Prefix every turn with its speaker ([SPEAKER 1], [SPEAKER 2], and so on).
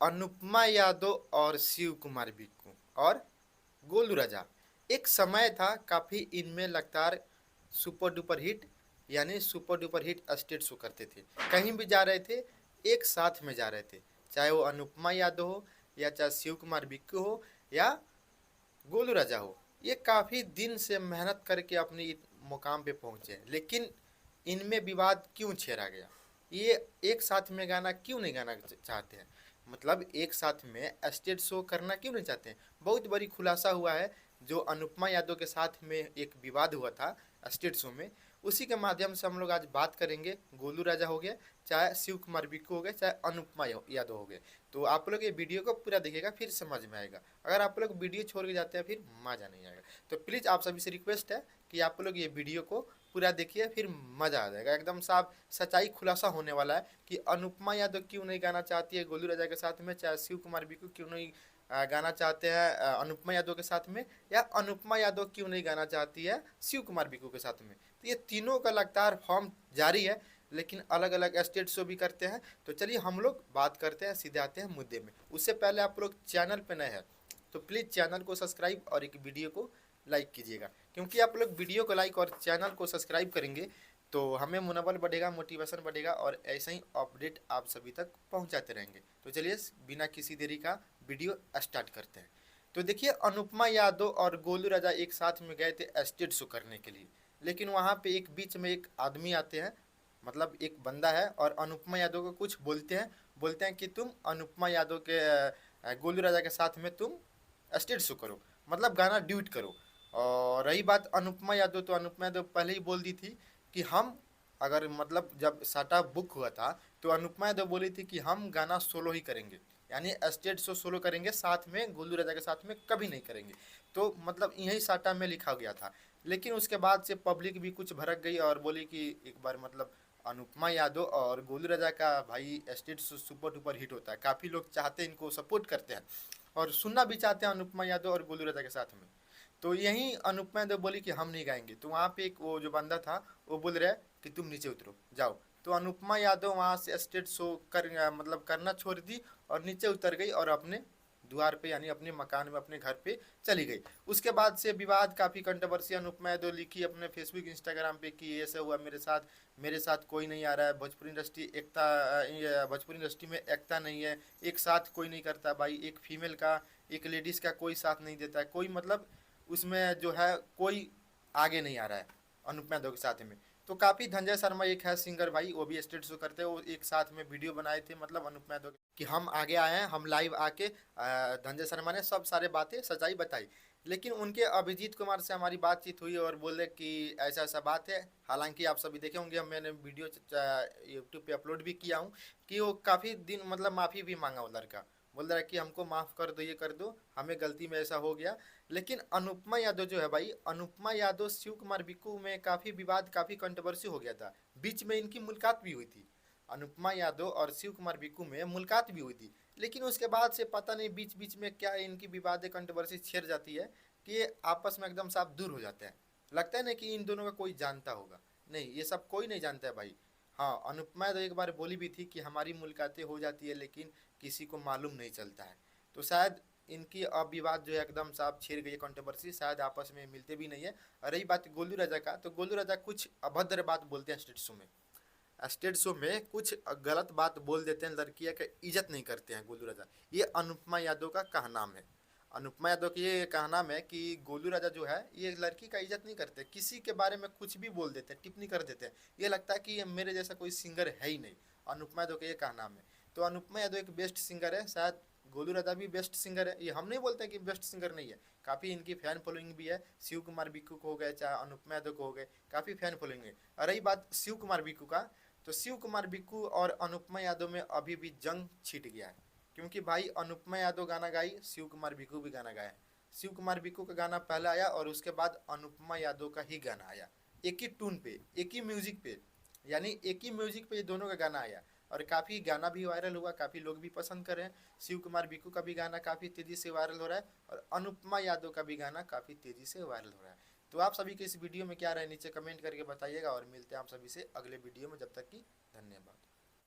[SPEAKER 1] अनुपमा यादव और शिव कुमार बिक्कू और गोलू राजा। एक समय था काफ़ी इनमें लगातार सुपर डुपर हिट यानी super duper hit state show करते थे। कहीं भी जा रहे थे एक साथ में जा रहे थे, चाहे वो अनुपमा यादव हो या चाहे शिव कुमार बिक्कू हो या गोलू राजा हो। ये काफ़ी दिन से मेहनत करके अपनी मुकाम पे पहुंचे, लेकिन इनमें विवाद क्यों छेड़ा गया? ये एक साथ में गाना क्यों नहीं गाना चाहते हैं? मतलब एक साथ में स्टेज शो करना क्यों नहीं चाहते हैं? बहुत बड़ी खुलासा हुआ है। जो अनुपमा यादव के साथ में एक विवाद हुआ था स्टेज शो में, उसी के माध्यम से हम लोग आज बात करेंगे। गोलू राजा हो गया, चाहे शिव कुमार बिक्कू हो गए, चाहे अनुपमा यादव हो गए। तो आप लोग ये वीडियो को पूरा देखिएगा, फिर समझ में आएगा। अगर आप लोग वीडियो छोड़ के जाते हैं फिर मज़ा नहीं आएगा। तो प्लीज़ आप सभी से रिक्वेस्ट है कि आप लोग ये वीडियो को पूरा देखिए, फिर मज़ा आ जाएगा। एकदम साफ सच्चाई खुलासा होने वाला है कि अनुपमा यादव क्यों नहीं गाना चाहती है गोलू राजा के साथ में, चाहे शिव कुमार बिक्कू क्यों नहीं गाना चाहते हैं अनुपमा यादव के साथ में, या अनुपमा यादव क्यों नहीं गाना चाहती है शिव कुमार बिक्कू के साथ में। तो ये तीनों का लगातार फॉर्म जारी है, लेकिन अलग अलग स्टेट शो भी करते हैं। तो चलिए हम लोग बात करते हैं, सीधे आते हैं मुद्दे में। उससे पहले आप लोग चैनल पे नए हैं तो प्लीज़ चैनल को सब्सक्राइब और एक वीडियो को लाइक कीजिएगा, क्योंकि आप लोग वीडियो को लाइक और चैनल को सब्सक्राइब करेंगे तो हमें मनोबल बढ़ेगा, मोटिवेशन बढ़ेगा और ऐसे ही अपडेट आप सभी तक पहुंचाते रहेंगे। तो चलिए बिना किसी देरी का वीडियो स्टार्ट करते हैं। तो देखिए, अनुपमा यादव और गोलू राजा एक साथ में गए थे स्टेज शो करने के लिए, लेकिन वहाँ पे एक बीच में एक आदमी आते हैं, मतलब एक बंदा है, और अनुपमा यादव को कुछ बोलते हैं कि तुम अनुपमा यादव के गोलू राजा के साथ में तुम स्टेज शो करो, मतलब गाना ड्यूट करो। और रही बात अनुपमा यादव, तो अनुपमा यादव पहले ही बोल दी थी कि हम अगर मतलब जब साटा बुक हुआ था तो अनुपमा यादव बोली थी कि हम गाना सोलो ही करेंगे, यानी स्टेज शो सोलो करेंगे, साथ में गोलू राजा के साथ में कभी नहीं करेंगे। तो मतलब यही साटा में लिखा गया था। लेकिन उसके बाद से पब्लिक भी कुछ भड़क गई और बोली कि एक बार मतलब अनुपमा यादव और गोलू राजा का भाई stage show super duper hit होता है, काफ़ी लोग चाहते हैं, इनको सपोर्ट करते हैं और सुनना भी चाहते हैं अनुपमा यादव और गोलू राजा के साथ में। तो यही अनुपमा यादव बोली कि हम नहीं गाएंगे। तो वहाँ पे एक वो जो बंदा था वो बोल रहा है कि तुम नीचे उतरो जाओ। तो अनुपमा यादव वहाँ से स्टेज शो मतलब करना छोड़ दी और नीचे उतर गई और अपने द्वार पे यानी अपने मकान में अपने घर पे चली गई। उसके बाद से विवाद काफ़ी कंट्रोवर्सी अनुपमा यादव लिखी अपने फेसबुक इंस्टाग्राम पे कि ऐसा हुआ मेरे साथ कोई नहीं आ रहा है, भोजपुरी इंडस्ट्री एकता, भोजपुरी इंडस्ट्री में एकता नहीं है, एक साथ कोई नहीं करता भाई, एक फीमेल का एक लेडीज़ का कोई साथ नहीं देता है, कोई मतलब उसमें जो है कोई आगे नहीं आ रहा है अनुपमा यादव के साथ में। तो काफ़ी धनंजय शर्मा एक है सिंगर भाई, वो भी स्टेज शो करते हैं, वो एक साथ में वीडियो बनाए थे मतलब अनुपमा यादव कि हम आगे आए हैं, हम लाइव आके धनंजय शर्मा ने सब सारे बातें सच्चाई बताई। लेकिन उनके अभिजीत कुमार से हमारी बातचीत हुई और बोले कि ऐसा ऐसा बात है। हालांकि आप सभी देखे होंगे, मैंने वीडियो यूट्यूब पे अपलोड भी किया हूँ कि वो काफ़ी दिन मतलब माफ़ी भी मांगा वो लड़का, बोल रहा है कि हमको माफ़ कर दो, ये कर दो, हमें गलती में ऐसा हो गया। लेकिन अनुपमा यादव जो है भाई, अनुपमा यादव शिव कुमार बिक्कू में काफ़ी विवाद, काफ़ी कंट्रोवर्सी हो गया था। बीच में इनकी मुलाकात भी हुई थी, अनुपमा यादव और शिव कुमार बिक्कू में मुलाकात भी हुई थी। लेकिन उसके बाद से पता नहीं बीच बीच में क्या इनकी विवाद कंट्रोवर्सी छेड़ जाती है कि ये आपस में एकदम साफ दूर हो जाते हैं। लगता है ना कि इन दोनों का कोई जानता होगा, नहीं, ये सब कोई नहीं जानता है भाई। हाँ, अनुपमा यादव एक बार बोली भी थी कि हमारी मुलाकातें हो जाती है लेकिन किसी को मालूम नहीं चलता है। तो शायद इनकी अब विवाद जो है एकदम साफ छिड़ गई है, कंट्रोवर्सी, शायद आपस में मिलते भी नहीं है। और रही बात गोलू राजा का, तो गोलू राजा कुछ अभद्र बात बोलते हैं स्टेज शो में, स्टेज शो में कुछ गलत बात बोल देते हैं, लड़कियां का इज्जत नहीं करते हैं गोलू राजा। ये अनुपमा यादव का कहनाम है। अनुपमा यादव की ये कहनाम है कि गोलू राजा जो है ये लड़की का इज्जत नहीं करते, किसी के बारे में कुछ भी बोल देते हैं, टिप्पणी कर देते हैं, ये लगता है कि ये मेरे जैसा कोई सिंगर है ही नहीं। अनुपमा यादव का ये कहनाम है। तो अनुपमा यादव एक बेस्ट सिंगर है, शायद गोलू राजा भी बेस्ट सिंगर है, ये हम नहीं बोलते कि बेस्ट सिंगर नहीं है। काफ़ी इनकी फैन फॉलोइंग भी है, शिव कुमार बिक्कू को हो गए चाहे अनुपमा यादव को हो गए, काफ़ी फैन फॉलोइंग है। और रही बात शिव कुमार बिक्कू का, तो शिव कुमार बिक्कू और अनुपमा यादव में अभी भी जंग छिड़ गया है, क्योंकि भाई अनुपमा यादव गाना गाई, शिव कुमार बिक्कू भी गाना गाया। शिव कुमार बिक्कू का गाना पहले आया और उसके बाद अनुपमा यादव का ही गाना आया, एक ही टून पे, एक ही म्यूजिक पे, यानी एक ही म्यूजिक पे ये दोनों का गाना आया। और काफ़ी गाना भी वायरल हुआ, काफ़ी लोग भी पसंद कर रहे हैं। शिव कुमार बिक्कू का भी गाना काफ़ी तेज़ी से वायरल हो रहा है और अनुपमा यादव का भी गाना काफ़ी तेज़ी से वायरल हो रहा है। तो आप सभी के इस वीडियो में क्या राय नीचे कमेंट करके बताइएगा और मिलते हैं आप सभी से अगले वीडियो में, जब तक कि धन्यवाद।